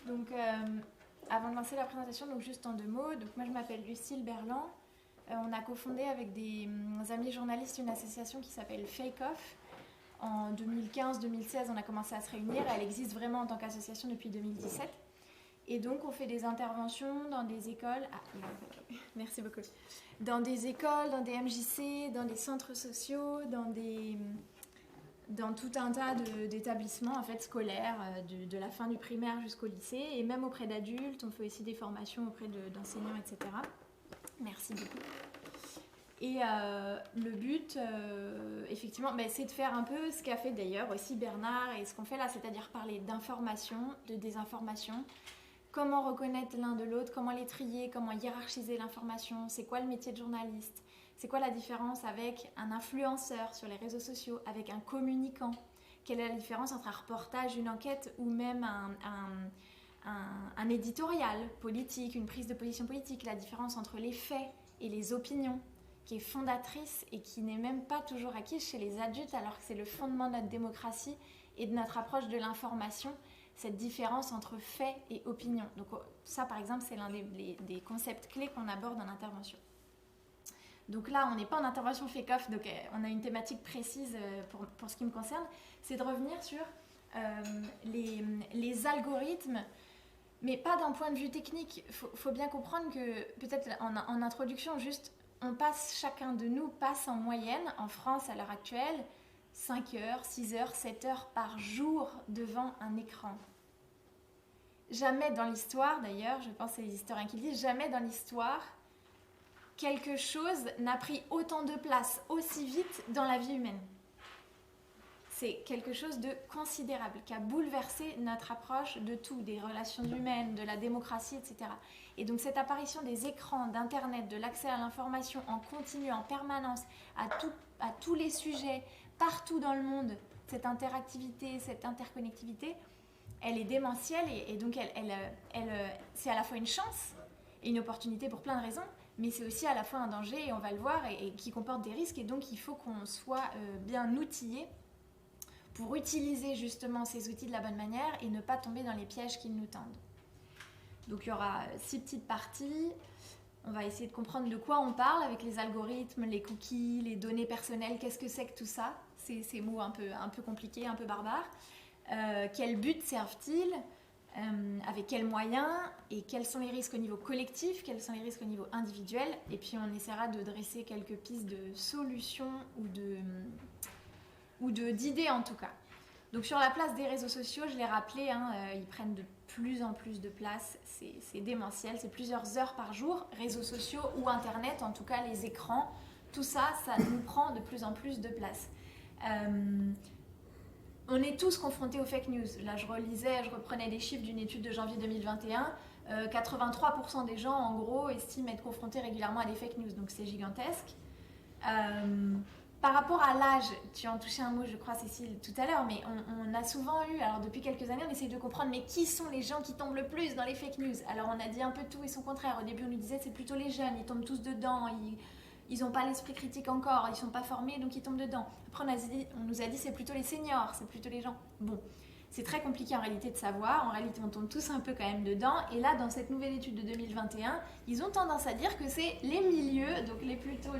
Donc, avant de lancer la présentation, donc juste en deux mots, donc moi je m'appelle Lucille Berland. On a cofondé avec des amis journalistes une association qui s'appelle Fake Off. En 2015-2016, on a commencé à se réunir. Elle existe vraiment en tant qu'association depuis 2017. Et donc, on fait des interventions dans des écoles. Merci beaucoup. Dans des écoles, dans des MJC, dans des centres sociaux, dans tout un tas d'établissements en fait, scolaires, de la fin du primaire jusqu'au lycée, et même auprès d'adultes. On fait aussi des formations auprès d'enseignants, etc. Merci beaucoup. Et le but, effectivement, c'est de faire un peu ce qu'a fait d'ailleurs aussi Bernard et ce qu'on fait là, c'est-à-dire parler d'information, de désinformation, comment reconnaître l'un de l'autre, comment les trier, comment hiérarchiser l'information, c'est quoi le métier de journaliste, c'est quoi la différence avec un influenceur sur les réseaux sociaux, avec un communicant, quelle est la différence entre un reportage, une enquête ou même un éditorial politique, une prise de position politique, la différence entre les faits et les opinions, qui est fondatrice et qui n'est même pas toujours acquise chez les adultes, alors que c'est le fondement de notre démocratie et de notre approche de l'information, cette différence entre faits et opinion. Donc ça, par exemple, c'est l'un des concepts clés qu'on aborde en intervention. Donc là, on n'est pas en intervention fake-off, donc on a une thématique précise pour ce qui me concerne, c'est de revenir sur les algorithmes, mais pas d'un point de vue technique. Faut bien comprendre que, peut-être en introduction, juste, chacun de nous passe en moyenne, en France à l'heure actuelle, 5 heures, 6 heures, 7 heures par jour devant un écran. Jamais dans l'histoire, d'ailleurs, je pense que c'est les historiens qui le disent, jamais dans l'histoire, quelque chose n'a pris autant de place aussi vite dans la vie humaine. C'est quelque chose de considérable, qui a bouleversé notre approche de tout, des relations humaines, de la démocratie, etc. Et donc cette apparition des écrans, d'Internet, de l'accès à l'information en continu, en permanence, à tous les sujets, partout dans le monde, cette interactivité, cette interconnectivité, elle est démentielle et donc c'est à la fois une chance et une opportunité pour plein de raisons, mais c'est aussi à la fois un danger, et on va le voir, et qui comporte des risques, et donc il faut qu'on soit bien outillé pour utiliser justement ces outils de la bonne manière et ne pas tomber dans les pièges qu'ils nous tendent. Donc il y aura 6 petites parties. On va essayer de comprendre de quoi on parle avec les algorithmes, les cookies, les données personnelles, qu'est-ce que c'est que tout ça, ces mots un peu compliqués, un peu barbares. Quel but servent-ils, avec quels moyens, et quels sont les risques au niveau collectif, quels sont les risques au niveau individuel, et puis on essaiera de dresser quelques pistes de solutions ou d'idées en tout cas. Donc sur la place des réseaux sociaux, je l'ai rappelé, ils prennent de plus en plus de place, c'est démentiel, c'est plusieurs heures par jour, réseaux sociaux ou internet, en tout cas les écrans, tout ça, ça nous prend de plus en plus de place. On est tous confrontés aux fake news. Là, je reprenais des chiffres d'une étude de janvier 2021. 83% des gens, en gros, estiment être confrontés régulièrement à des fake news. Donc, c'est gigantesque. Par rapport à l'âge, tu en touchais un mot, je crois, Cécile, tout à l'heure, mais on a souvent eu, alors depuis quelques années, on essaye de comprendre, mais qui sont les gens qui tombent le plus dans les fake news? Alors, on a dit un peu tout et son contraire. Au début, on nous disait, c'est plutôt les jeunes, ils tombent tous dedans, ils n'ont pas l'esprit critique encore, ils ne sont pas formés, donc ils tombent dedans. Après, on nous a dit c'est plutôt les seniors, c'est plutôt les gens. Bon, c'est très compliqué en réalité de savoir. En réalité, on tombe tous un peu quand même dedans. Et là, dans cette nouvelle étude de 2021, ils ont tendance à dire que c'est les milieux, donc plutôt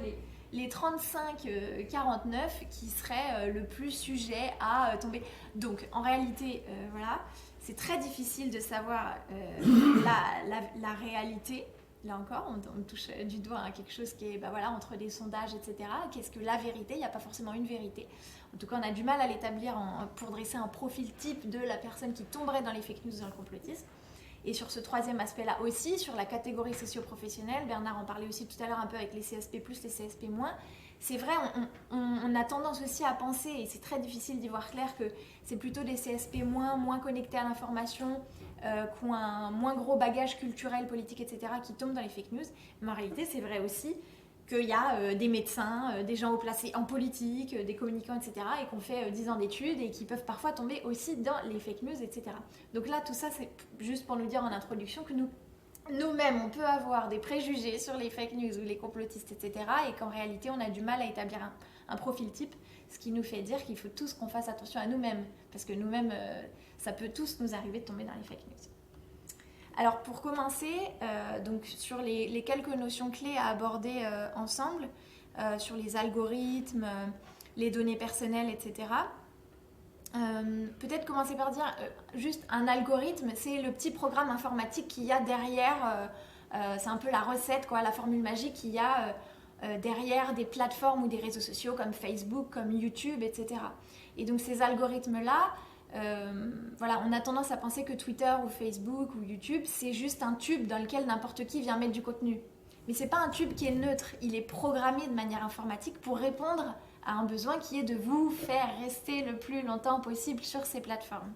les 35-49 qui seraient le plus sujets à tomber. Donc, en réalité, voilà, c'est très difficile de savoir la réalité. Là encore, on touche du doigt à quelque chose qui est entre des sondages, etc. Qu'est-ce que la vérité? Il n'y a pas forcément une vérité. En tout cas, on a du mal à l'établir pour dresser un profil type de la personne qui tomberait dans les fake news, dans le complotisme. Et sur ce troisième aspect-là aussi, sur la catégorie socio-professionnelle, Bernard en parlait aussi tout à l'heure un peu avec les CSP+, les CSP-, c'est vrai, on a tendance aussi à penser, et c'est très difficile d'y voir clair, que c'est plutôt des CSP-, moins connectés à l'information, qui ont un moins gros bagage culturel, politique, etc., qui tombent dans les fake news. Mais en réalité, c'est vrai aussi qu'il y a des médecins, des gens haut placés en politique, des communicants, etc., et qu'on fait 10 ans d'études et qui peuvent parfois tomber aussi dans les fake news, etc. Donc là, tout ça, c'est juste pour nous dire en introduction que nous-mêmes, on peut avoir des préjugés sur les fake news ou les complotistes, etc., et qu'en réalité, on a du mal à établir un profil type, ce qui nous fait dire qu'il faut tous qu'on fasse attention à nous-mêmes, parce que nous-mêmes, ça peut tous nous arriver de tomber dans les fake news. Alors pour commencer, donc sur les quelques notions clés à aborder ensemble, sur les algorithmes, les données personnelles, etc. Peut-être commencer par dire juste un algorithme, c'est le petit programme informatique qu'il y a derrière, c'est un peu la recette, quoi, la formule magique qu'il y a derrière des plateformes ou des réseaux sociaux comme Facebook, comme YouTube, etc. Et donc ces algorithmes-là, voilà, on a tendance à penser que Twitter ou Facebook ou YouTube, c'est juste un tube dans lequel n'importe qui vient mettre du contenu. Mais c'est pas un tube qui est neutre, il est programmé de manière informatique pour répondre à un besoin qui est de vous faire rester le plus longtemps possible sur ces plateformes.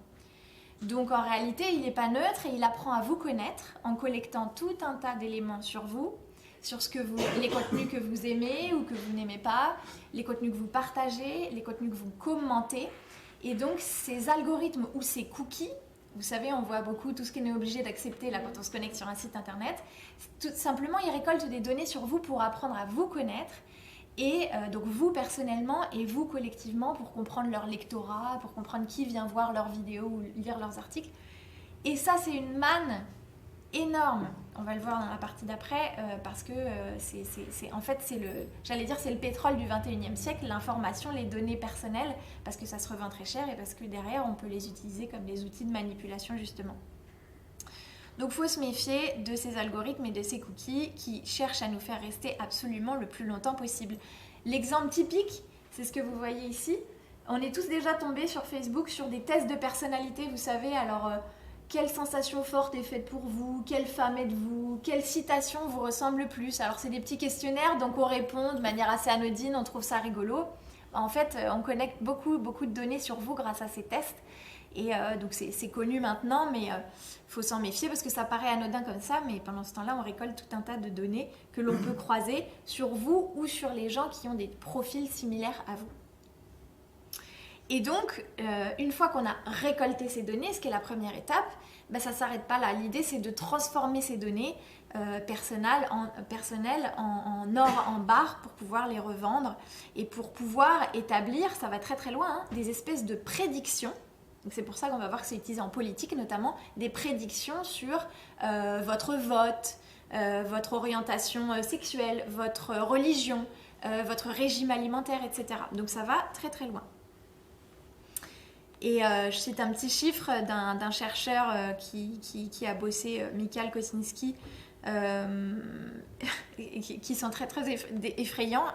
Donc en réalité, il n'est pas neutre et il apprend à vous connaître en collectant tout un tas d'éléments sur vous, sur les contenus que vous aimez ou que vous n'aimez pas, les contenus que vous partagez, les contenus que vous commentez. Et donc ces algorithmes ou ces cookies, vous savez, on voit beaucoup tout ce qu'on est obligé d'accepter là quand on se connecte sur un site internet, tout simplement ils récoltent des données sur vous pour apprendre à vous connaître. Et donc vous personnellement et vous collectivement pour comprendre leur lectorat, pour comprendre qui vient voir leurs vidéos ou lire leurs articles. Et ça c'est une manne énorme, on va le voir dans la partie d'après, parce que en fait c'est le pétrole du 21e siècle, l'information, les données personnelles, parce que ça se revend très cher et parce que derrière on peut les utiliser comme des outils de manipulation justement. Donc il faut se méfier de ces algorithmes et de ces cookies qui cherchent à nous faire rester absolument le plus longtemps possible. L'exemple typique, c'est ce que vous voyez ici. On est tous déjà tombés sur Facebook sur des tests de personnalité, vous savez, alors quelle sensation forte est faite pour vous, quelle femme êtes-vous, quelle citation vous ressemble le plus. Alors c'est des petits questionnaires, donc on répond de manière assez anodine, on trouve ça rigolo. En fait, on connecte beaucoup de données sur vous grâce à ces tests. Et donc c'est connu maintenant, mais faut s'en méfier parce que ça paraît anodin comme ça, mais pendant ce temps-là, on récolte tout un tas de données que l'on peut croiser sur vous ou sur les gens qui ont des profils similaires à vous. Et donc, une fois qu'on a récolté ces données, ce qui est la première étape, ben ça ne s'arrête pas là. L'idée, c'est de transformer ces données personnelles en or, en barres pour pouvoir les revendre et pour pouvoir établir, ça va très très loin, hein, des espèces de prédictions. Donc c'est pour ça qu'on va voir que c'est utilisé en politique, notamment des prédictions sur votre vote, votre orientation sexuelle, votre religion, votre régime alimentaire, etc. Donc ça va très très loin. Et je cite un petit chiffre d'un chercheur qui a bossé, Michael Kosinski, qui sont très très effrayants.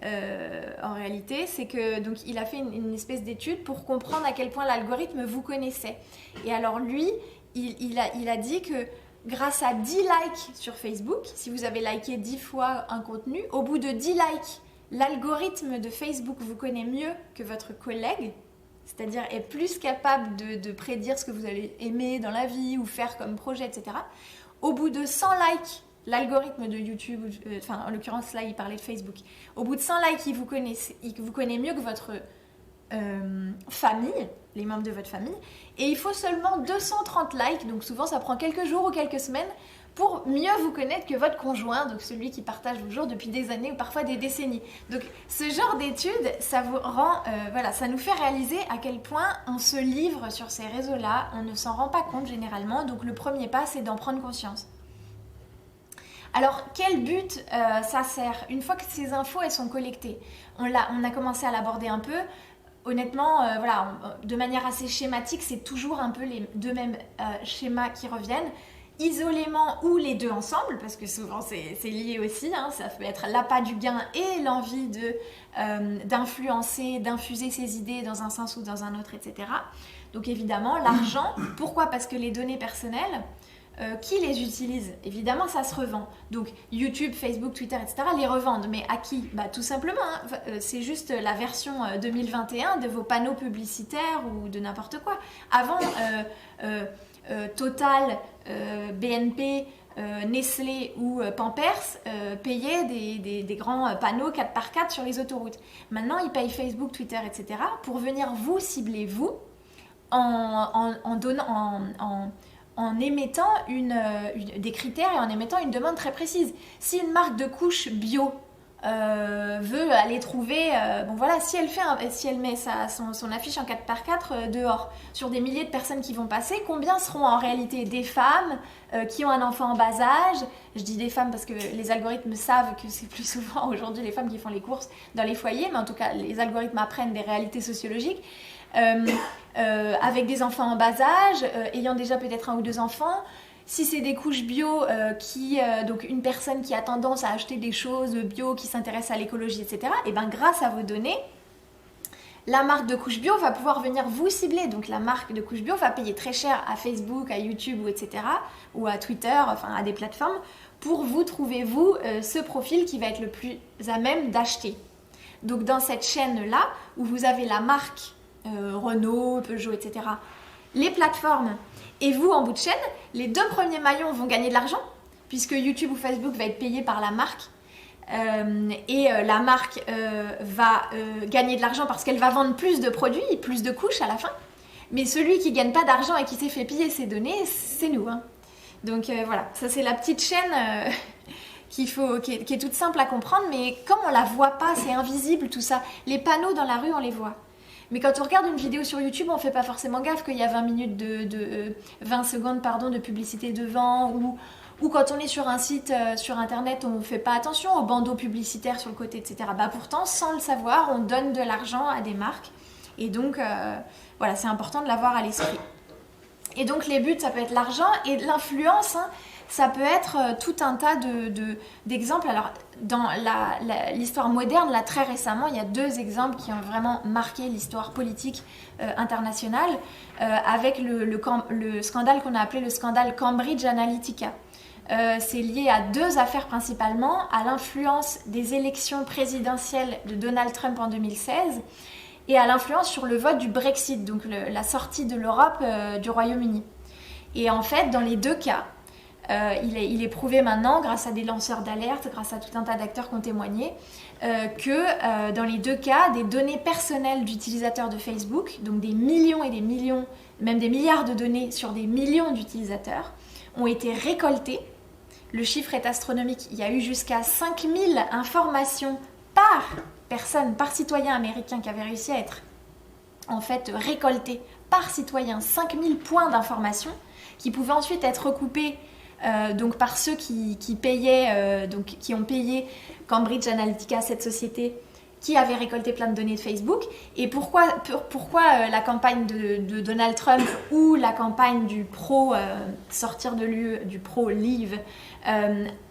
En réalité, c'est que donc il a fait une espèce d'étude pour comprendre à quel point l'algorithme vous connaissait. Et alors lui, il a dit que grâce à 10 likes sur Facebook, si vous avez liké 10 fois un contenu, au bout de 10 likes, l'algorithme de Facebook vous connaît mieux que votre collègue, c'est-à-dire est plus capable de prédire ce que vous allez aimer dans la vie ou faire comme projet, etc. Au bout de 100 likes, l'algorithme de YouTube, enfin en l'occurrence là il parlait de Facebook, au bout de 100 likes il vous connaît mieux que votre famille, les membres de votre famille, et il faut seulement 230 likes, donc souvent ça prend quelques jours ou quelques semaines pour mieux vous connaître que votre conjoint, donc celui qui partage vos jours depuis des années ou parfois des décennies. Donc ce genre d'études, ça vous rend, ça nous fait réaliser à quel point on se livre sur ces réseaux-là, on ne s'en rend pas compte généralement, donc le premier pas c'est d'en prendre conscience. Alors, quel but ça sert? Une fois que ces infos elles sont collectées, on a commencé à l'aborder un peu. Honnêtement, de manière assez schématique, c'est toujours un peu les deux mêmes schémas qui reviennent, isolément ou les deux ensemble, parce que souvent c'est lié aussi. Hein, ça peut être l'appât du gain et l'envie d'influencer, d'infuser ses idées dans un sens ou dans un autre, etc. Donc évidemment, l'argent. Pourquoi? Parce que les données personnelles. Qui les utilise? Évidemment, ça se revend. Donc, YouTube, Facebook, Twitter, etc. les revendent. Mais à qui? Tout simplement, hein, c'est juste la version 2021 de vos panneaux publicitaires ou de n'importe quoi. Avant, Total, BNP, Nestlé ou Pampers payaient des grands panneaux 4x4 sur les autoroutes. Maintenant, ils payent Facebook, Twitter, etc. pour venir vous cibler, vous, en émettant des critères et en émettant une demande très précise. Si une marque de couches bio veut aller trouver, bon voilà, si elle met son affiche en 4x4 dehors, sur des milliers de personnes qui vont passer, combien seront en réalité des femmes qui ont un enfant en bas âge? Je dis des femmes parce que les algorithmes savent que c'est plus souvent aujourd'hui les femmes qui font les courses dans les foyers, mais en tout cas les algorithmes apprennent des réalités sociologiques. Avec des enfants en bas âge, ayant déjà peut-être 1 ou 2 enfants. Si c'est des couches bio, donc une personne qui a tendance à acheter des choses bio, qui s'intéresse à l'écologie, etc., et bien grâce à vos données, la marque de couches bio va pouvoir venir vous cibler. Donc la marque de couches bio va payer très cher à Facebook, à YouTube, etc., ou à Twitter, enfin à des plateformes, pour vous trouver, vous, ce profil qui va être le plus à même d'acheter. Donc dans cette chaîne-là, où vous avez la marque Renault, Peugeot, etc., les plateformes, et vous, en bout de chaîne, les 2 premiers maillons vont gagner de l'argent, puisque YouTube ou Facebook va être payé par la marque. La marque va gagner de l'argent parce qu'elle va vendre plus de produits, plus de couches à la fin. Mais celui qui ne gagne pas d'argent et qui s'est fait piller ses données, c'est nous. Hein. Donc voilà, ça c'est la petite chaîne qui est toute simple à comprendre, mais comme on ne la voit pas, c'est invisible tout ça. Les panneaux dans la rue, on les voit. Mais quand on regarde une vidéo sur YouTube, on ne fait pas forcément gaffe qu'il y a 20 secondes de publicité devant, ou quand on est sur un site sur internet, on ne fait pas attention aux bandeaux publicitaires sur le côté, etc. Pourtant, sans le savoir, on donne de l'argent à des marques. Et donc, voilà, c'est important de l'avoir à l'esprit. Et donc, les buts, ça peut être l'argent et l'influence, hein, ça peut être tout un tas d'exemples. Alors, dans l'histoire moderne, là, très récemment, il y a 2 exemples qui ont vraiment marqué l'histoire politique internationale avec le scandale qu'on a appelé le scandale Cambridge Analytica. C'est lié à 2 affaires principalement, à l'influence des élections présidentielles de Donald Trump en 2016 et à l'influence sur le vote du Brexit, donc la sortie de l'Europe du Royaume-Uni. Et en fait, dans les 2 cas, il est prouvé maintenant, grâce à des lanceurs d'alerte, grâce à tout un tas d'acteurs qui ont témoigné, que dans les 2 cas, des données personnelles d'utilisateurs de Facebook, donc des millions et des millions, même des milliards de données sur des millions d'utilisateurs, ont été récoltées. Le chiffre est astronomique. Il y a eu jusqu'à 5000 informations par personne, par citoyen américain qui avait réussi à être en fait récoltées par citoyen. 5000 points d'information qui pouvaient ensuite être recoupés donc par ceux qui payaient, qui ont payé Cambridge Analytica, cette société qui avait récolté plein de données de Facebook. Et pourquoi la campagne de Donald Trump ou la campagne du pro sortir de l'UE, du pro leave,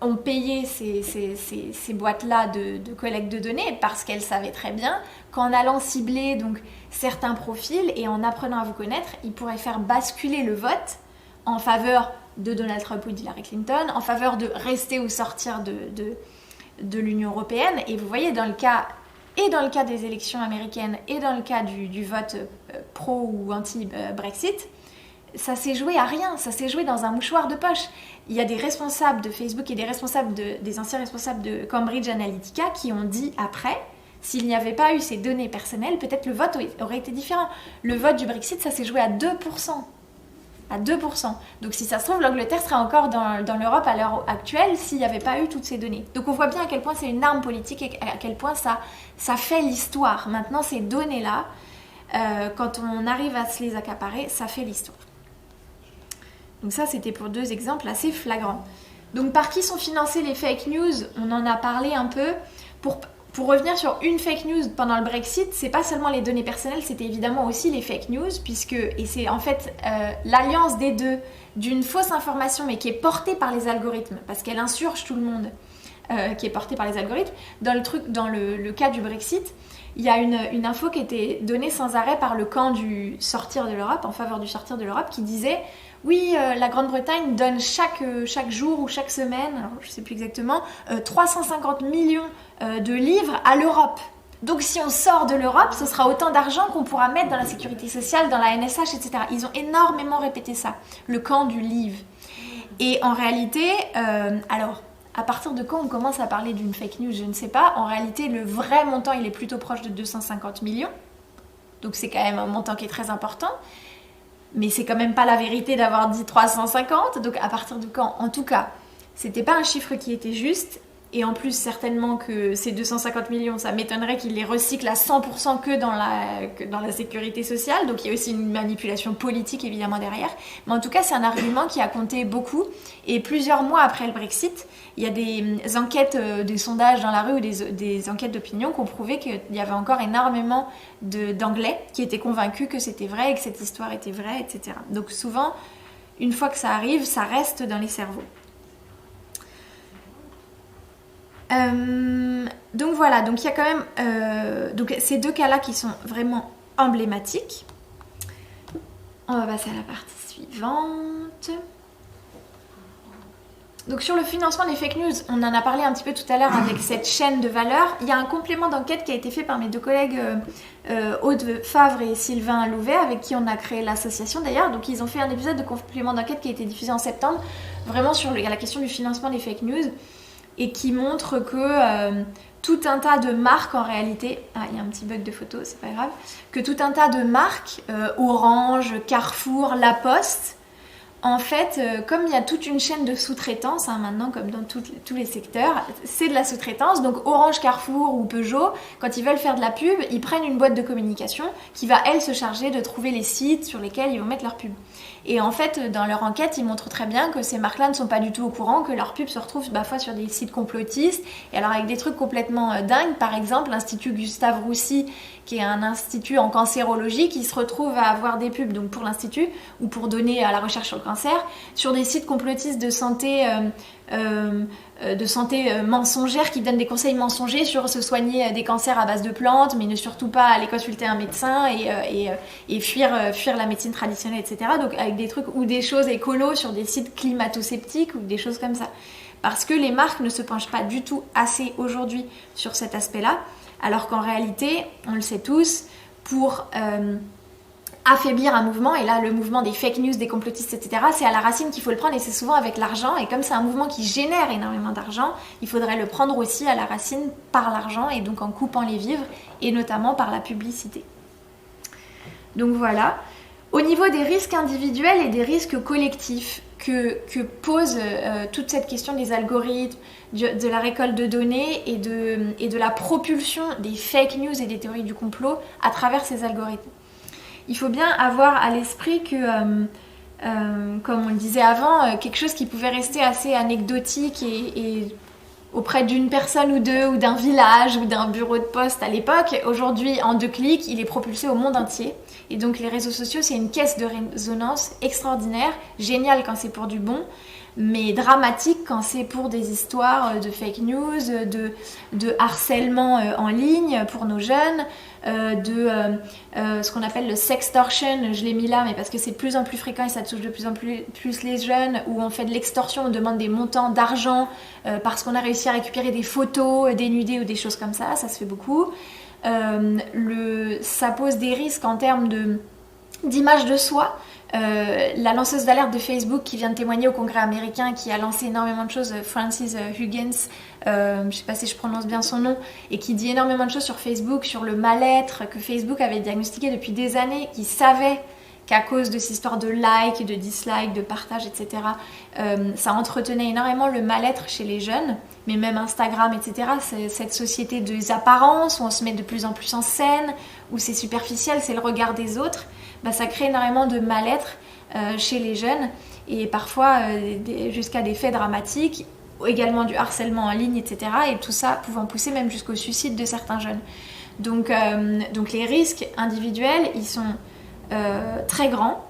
ont payé ces boîtes-là de collecte de données? Parce qu'elles savaient très bien qu'en allant cibler donc, certains profils et en apprenant à vous connaître, ils pourraient faire basculer le vote en faveur de Donald Trump ou d'Hillary Clinton, en faveur de rester ou sortir de l'Union européenne. Et vous voyez, dans le cas des élections américaines et dans le cas du vote pro ou anti-Brexit, ça s'est joué à rien, ça s'est joué dans un mouchoir de poche. Il y a des responsables de Facebook et des anciens responsables de Cambridge Analytica qui ont dit après, s'il n'y avait pas eu ces données personnelles, peut-être le vote aurait été différent. Le vote du Brexit, ça s'est joué à 2%. À 2%. Donc si ça se trouve, l'Angleterre serait encore dans l'Europe à l'heure actuelle s'il n'y avait pas eu toutes ces données. Donc on voit bien à quel point c'est une arme politique et à quel point ça fait l'histoire. Maintenant, ces données-là, quand on arrive à se les accaparer, ça fait l'histoire. Donc ça, c'était pour 2 exemples assez flagrants. Donc par qui sont financées les fake news? On en a parlé un peu. Pour revenir sur une fake news pendant le Brexit, c'est pas seulement les données personnelles, c'était évidemment aussi les fake news, et c'est en fait l'alliance des 2, d'une fausse information mais qui est portée par les algorithmes, parce qu'elle insurge tout le monde, qui est portée par les algorithmes. Dans le cas du Brexit, il y a une info qui était donnée sans arrêt par le camp du sortir de l'Europe, en faveur du sortir de l'Europe, qui disait oui, la Grande-Bretagne donne chaque jour ou chaque semaine, alors je ne sais plus exactement, 350 millions de livres à l'Europe. Donc si on sort de l'Europe, ce sera autant d'argent qu'on pourra mettre dans la sécurité sociale, dans la NSH, etc. Ils ont énormément répété ça, le camp du livre. Et en réalité, alors, à partir de quand on commence à parler d'une fake news, je ne sais pas. En réalité, le vrai montant, il est plutôt proche de 250 millions. Donc c'est quand même un montant qui est très important. Mais c'est quand même pas la vérité d'avoir dit 350. Donc à partir de quand? En tout cas, c'était pas un chiffre qui était juste. Et en plus, certainement que ces 250 millions, ça m'étonnerait qu'ils les recyclent à 100% que dans la sécurité sociale. Donc il y a aussi une manipulation politique évidemment derrière. Mais en tout cas, c'est un argument qui a compté beaucoup. Et plusieurs mois après le Brexit, il y a des enquêtes, des sondages dans la rue ou des enquêtes d'opinion qui ont prouvé qu'il y avait encore énormément d'Anglais qui étaient convaincus que c'était vrai et que cette histoire était vraie, etc. Donc souvent, une fois que ça arrive, ça reste dans les cerveaux. Donc voilà, donc il y a quand même donc ces deux cas-là qui sont vraiment emblématiques. On va passer à la partie suivante. Donc sur le financement des fake news, on en a parlé un petit peu tout à l'heure avec cette chaîne de valeur. Il y a un complément d'enquête qui a été fait par mes deux collègues Aude Favre et Sylvain Louvet, avec qui on a créé l'association d'ailleurs. Donc ils ont fait un épisode de complément d'enquête qui a été diffusé en septembre, vraiment sur la question du financement des fake news, et qui montre que tout un tas de marques en réalité, il y a un petit bug de photo, c'est pas grave, que tout un tas de marques, Orange, Carrefour, La Poste, en fait, comme il y a toute une chaîne de sous-traitance, maintenant comme dans tous les secteurs, c'est de la sous-traitance. Donc Orange, Carrefour ou Peugeot, quand ils veulent faire de la pub, ils prennent une boîte de communication qui va, elle, se charger de trouver les sites sur lesquels ils vont mettre leur pub. Et en fait, dans leur enquête, ils montrent très bien que ces marques-là ne sont pas du tout au courant, que leurs pubs se retrouvent parfois sur des sites complotistes, et alors avec des trucs complètement dingues. Par exemple, l'Institut Gustave Roussy, qui est un institut en cancérologie, qui se retrouve à avoir des pubs donc pour l'institut ou pour donner à la recherche sur le cancer sur des sites complotistes de santé mensongère, qui donnent des conseils mensongers sur se soigner des cancers à base de plantes, mais ne surtout pas aller consulter un médecin et fuir la médecine traditionnelle, etc. Donc avec des trucs ou des choses écolos sur des sites climato-sceptiques ou des choses comme ça. Parce que les marques ne se penchent pas du tout assez aujourd'hui sur cet aspect-là, alors qu'en réalité, on le sait tous, pour affaiblir un mouvement, et là le mouvement des fake news, des complotistes, etc., c'est à la racine qu'il faut le prendre, et c'est souvent avec l'argent, et comme c'est un mouvement qui génère énormément d'argent, il faudrait le prendre aussi à la racine par l'argent, et donc en coupant les vivres, et notamment par la publicité. Donc voilà. Au niveau des risques individuels et des risques collectifs que pose toute cette question des algorithmes, de la récolte de données et de la propulsion des fake news et des théories du complot à travers ces algorithmes. Il faut bien avoir à l'esprit que, comme on le disait avant, quelque chose qui pouvait rester assez anecdotique et auprès d'une personne ou deux, ou d'un village, ou d'un bureau de poste à l'époque, aujourd'hui, en 2 clics, il est propulsé au monde entier. Et donc les réseaux sociaux, c'est une caisse de résonance extraordinaire, géniale quand c'est pour du bon, mais dramatique quand c'est pour des histoires de fake news, de harcèlement en ligne pour nos jeunes, ce qu'on appelle le sextortion, je l'ai mis là, mais parce que c'est de plus en plus fréquent et ça touche de plus en plus les jeunes, où on fait de l'extorsion, on demande des montants d'argent parce qu'on a réussi à récupérer des photos dénudées ou des choses comme ça se fait beaucoup. Ça pose des risques en termes d'image de soi. La lanceuse d'alerte de Facebook qui vient de témoigner au Congrès américain, qui a lancé énormément de choses, Frances Huggins, je ne sais pas si je prononce bien son nom, et qui dit énormément de choses sur Facebook, sur le mal-être que Facebook avait diagnostiqué depuis des années, qui savait qu'à cause de ces histoires de likes, de dislikes, de partages, etc., ça entretenait énormément le mal-être chez les jeunes, mais même Instagram, etc., c'est cette société des apparences où on se met de plus en plus en scène, où c'est superficiel, c'est le regard des autres. Ça crée énormément de mal-être chez les jeunes, et parfois jusqu'à des faits dramatiques, également du harcèlement en ligne, etc., et tout ça pouvant pousser même jusqu'au suicide de certains jeunes. Donc les risques individuels, ils sont très grands,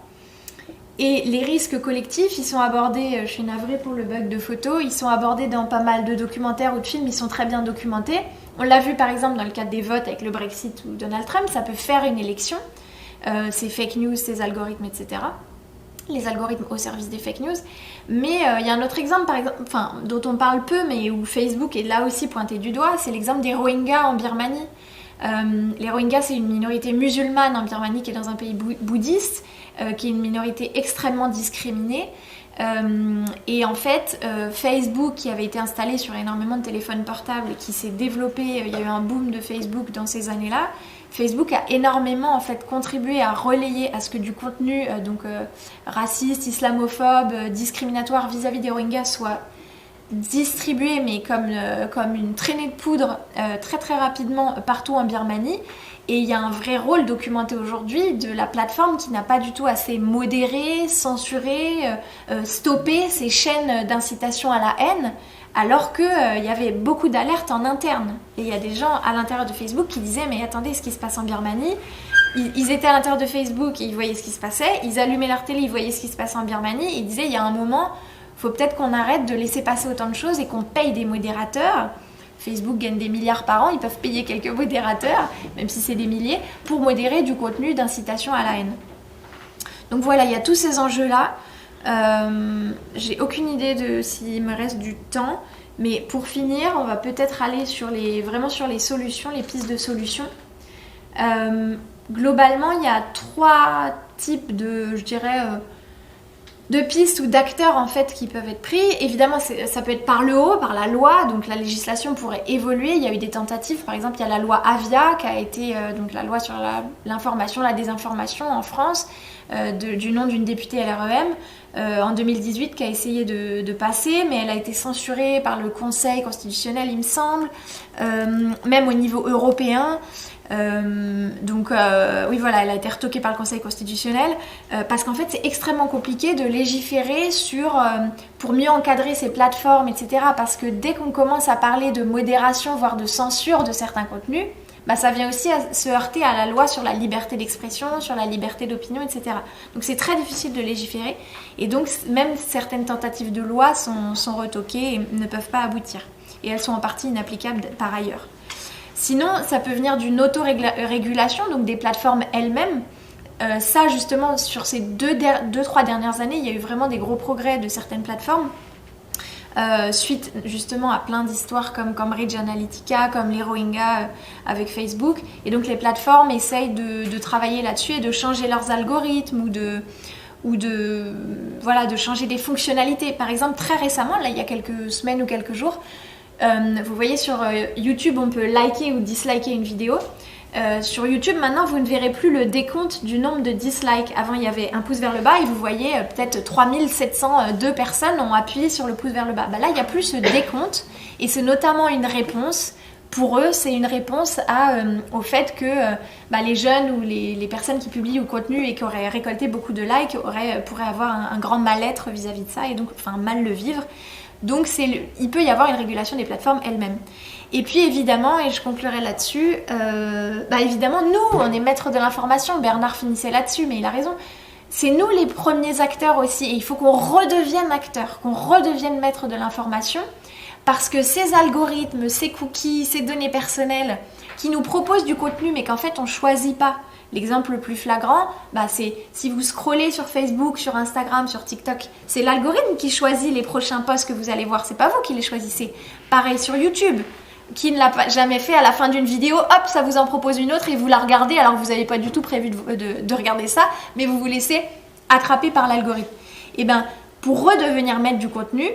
et les risques collectifs, ils sont abordés, je suis navrée pour le bug de photo, ils sont abordés dans pas mal de documentaires ou de films, ils sont très bien documentés. On l'a vu par exemple dans le cadre des votes avec le Brexit ou Donald Trump, ça peut faire une élection. Ces fake news, ces algorithmes, etc. Les algorithmes au service des fake news. Mais il y a un autre exemple, par exemple, dont on parle peu, mais où Facebook est là aussi pointé du doigt, c'est l'exemple des Rohingyas en Birmanie. Les Rohingyas, c'est une minorité musulmane en Birmanie qui est dans un pays bouddhiste, qui est une minorité extrêmement discriminée. Et en fait, Facebook, qui avait été installé sur énormément de téléphones portables et qui s'est développé, il y a eu un boom de Facebook dans ces années-là. Facebook a énormément en fait contribué à relayer à ce que du contenu raciste, islamophobe, discriminatoire vis-à-vis des Rohingyas soit distribué, mais comme une traînée de poudre très très rapidement partout en Birmanie. Et il y a un vrai rôle documenté aujourd'hui de la plateforme qui n'a pas du tout assez modéré, censuré, stoppé ces chaînes d'incitation à la haine, alors qu'il y avait beaucoup d'alertes en interne. Et il y a des gens à l'intérieur de Facebook qui disaient mais attendez, ce qui se passe en Birmanie, ils étaient à l'intérieur de Facebook et ils voyaient ce qui se passait, ils allumaient leur télé, ils voyaient ce qui se passait en Birmanie, et ils disaient il y a un moment, il faut peut-être qu'on arrête de laisser passer autant de choses et qu'on paye des modérateurs. Facebook gagne des milliards par an, ils peuvent payer quelques modérateurs, même si c'est des milliers, pour modérer du contenu d'incitation à la haine. Donc voilà, il y a tous ces enjeux-là. J'ai aucune idée de s'il me reste du temps, mais pour finir, on va peut-être aller vraiment sur les solutions, les pistes de solutions. Globalement, il y a 3 types de, je dirais, de pistes ou d'acteurs en fait qui peuvent être pris. Évidemment, ça peut être par le haut, par la loi, donc la législation pourrait évoluer. Il y a eu des tentatives, par exemple, il y a la loi Avia qui a été donc la loi sur l'information, la désinformation en France, du nom d'une députée LREM en 2018 qui a essayé de passer, mais elle a été censurée par le Conseil constitutionnel, il me semble, même au niveau européen. Oui voilà, elle a été retoquée par le Conseil constitutionnel parce qu'en fait c'est extrêmement compliqué de légiférer pour mieux encadrer ces plateformes, etc. Parce que dès qu'on commence à parler de modération, voire de censure de certains contenus, ça vient aussi à se heurter à la loi sur la liberté d'expression, sur la liberté d'opinion, etc. Donc c'est très difficile de légiférer et donc même certaines tentatives de loi sont retoquées et ne peuvent pas aboutir. Et elles sont en partie inapplicables par ailleurs. Sinon, ça peut venir d'une autorégulation, donc des plateformes elles-mêmes. Ça, justement, sur ces 2-3 dernières années, il y a eu vraiment des gros progrès de certaines plateformes. Suite justement à plein d'histoires comme Cambridge Analytica, comme les Rohingyas avec Facebook. Et donc les plateformes essayent de travailler là-dessus et de changer leurs algorithmes ou de changer des fonctionnalités. Par exemple, très récemment, là il y a quelques semaines ou quelques jours, vous voyez sur YouTube, on peut liker ou disliker une vidéo. Sur YouTube, maintenant, vous ne verrez plus le décompte du nombre de dislikes. Avant, il y avait un pouce vers le bas et vous voyez peut-être 3702 personnes ont appuyé sur le pouce vers le bas. Là, il n'y a plus ce décompte et c'est notamment une réponse. Pour eux, c'est une réponse au fait que les jeunes ou les personnes qui publient au contenu et qui auraient récolté beaucoup de likes pourraient avoir un grand mal-être vis-à-vis de ça et donc mal le vivre. Donc il peut y avoir une régulation des plateformes elles-mêmes. Et puis évidemment, et je conclurai là-dessus, évidemment nous on est maîtres de l'information, Bernard finissait là-dessus mais il a raison, c'est nous les premiers acteurs aussi et il faut qu'on redevienne acteurs, qu'on redevienne maîtres de l'information parce que ces algorithmes, ces cookies, ces données personnelles qui nous proposent du contenu mais qu'en fait on ne choisit pas. L'exemple le plus flagrant, c'est si vous scrollez sur Facebook, sur Instagram, sur TikTok, c'est l'algorithme qui choisit les prochains posts que vous allez voir, c'est pas vous qui les choisissez. Pareil sur YouTube, qui ne l'a jamais fait à la fin d'une vidéo, hop, ça vous en propose une autre et vous la regardez alors que vous n'avez pas du tout prévu de regarder ça, mais vous vous laissez attraper par l'algorithme. Et pour redevenir maître du contenu,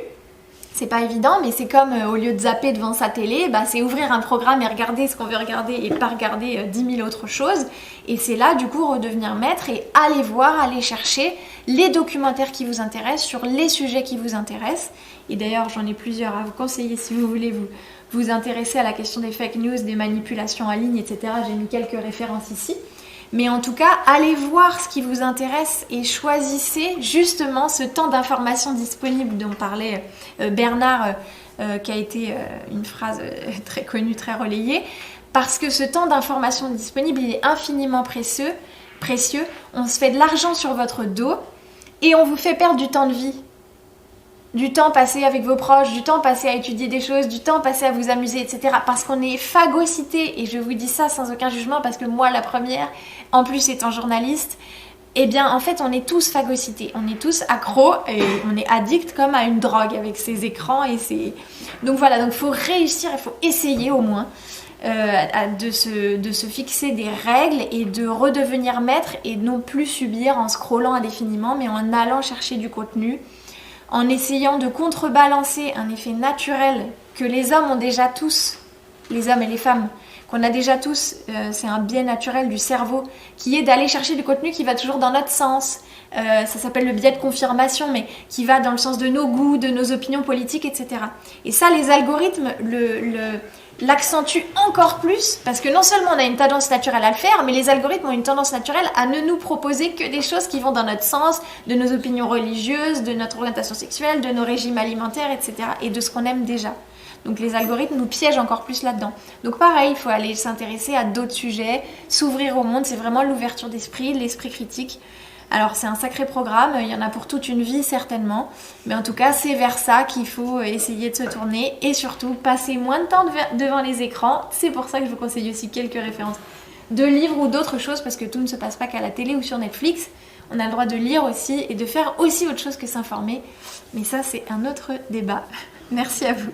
c'est pas évident, mais c'est comme au lieu de zapper devant sa télé, c'est ouvrir un programme et regarder ce qu'on veut regarder et pas regarder 10 000 autres choses. Et c'est là, du coup, redevenir maître et aller chercher les documentaires qui vous intéressent sur les sujets qui vous intéressent. Et d'ailleurs, j'en ai plusieurs à vous conseiller si vous voulez vous intéresser à la question des fake news, des manipulations en ligne, etc. J'ai mis quelques références ici. Mais en tout cas, allez voir ce qui vous intéresse et choisissez justement ce temps d'information disponible dont parlait Bernard, qui a été une phrase très connue, très relayée. Parce que ce temps d'information disponible, il est infiniment précieux. On se fait de l'argent sur votre dos et on vous fait perdre du temps de vie. Du temps passé avec vos proches, du temps passé à étudier des choses, du temps passé à vous amuser, etc. Parce qu'on est phagocyté, et je vous dis ça sans aucun jugement, parce que moi, la première, en plus étant journaliste, en fait, on est tous phagocytés, on est tous accros, et on est addicts comme à une drogue avec ces écrans et ces... Donc voilà, il faut réussir, il faut essayer au moins de se fixer des règles et de redevenir maître et non plus subir en scrollant indéfiniment, mais en allant chercher du contenu, en essayant de contrebalancer un effet naturel que les hommes ont déjà tous, les hommes et les femmes, qu'on a déjà tous, c'est un biais naturel du cerveau, qui est d'aller chercher du contenu qui va toujours dans notre sens. Ça s'appelle le biais de confirmation, mais qui va dans le sens de nos goûts, de nos opinions politiques, etc. Et ça, les algorithmes l'accentuent encore plus, parce que non seulement on a une tendance naturelle à le faire, mais les algorithmes ont une tendance naturelle à ne nous proposer que des choses qui vont dans notre sens, de nos opinions religieuses, de notre orientation sexuelle, de nos régimes alimentaires, etc. et de ce qu'on aime déjà. Donc les algorithmes nous piègent encore plus là-dedans. Donc pareil, il faut aller s'intéresser à d'autres sujets, s'ouvrir au monde, c'est vraiment l'ouverture d'esprit, l'esprit critique. Alors c'est un sacré programme, il y en a pour toute une vie certainement, mais en tout cas c'est vers ça qu'il faut essayer de se tourner et surtout passer moins de temps devant les écrans. C'est pour ça que je vous conseille aussi quelques références de livres ou d'autres choses, parce que tout ne se passe pas qu'à la télé ou sur Netflix. On a le droit de lire aussi et de faire aussi autre chose que s'informer, mais ça c'est un autre débat. Merci à vous.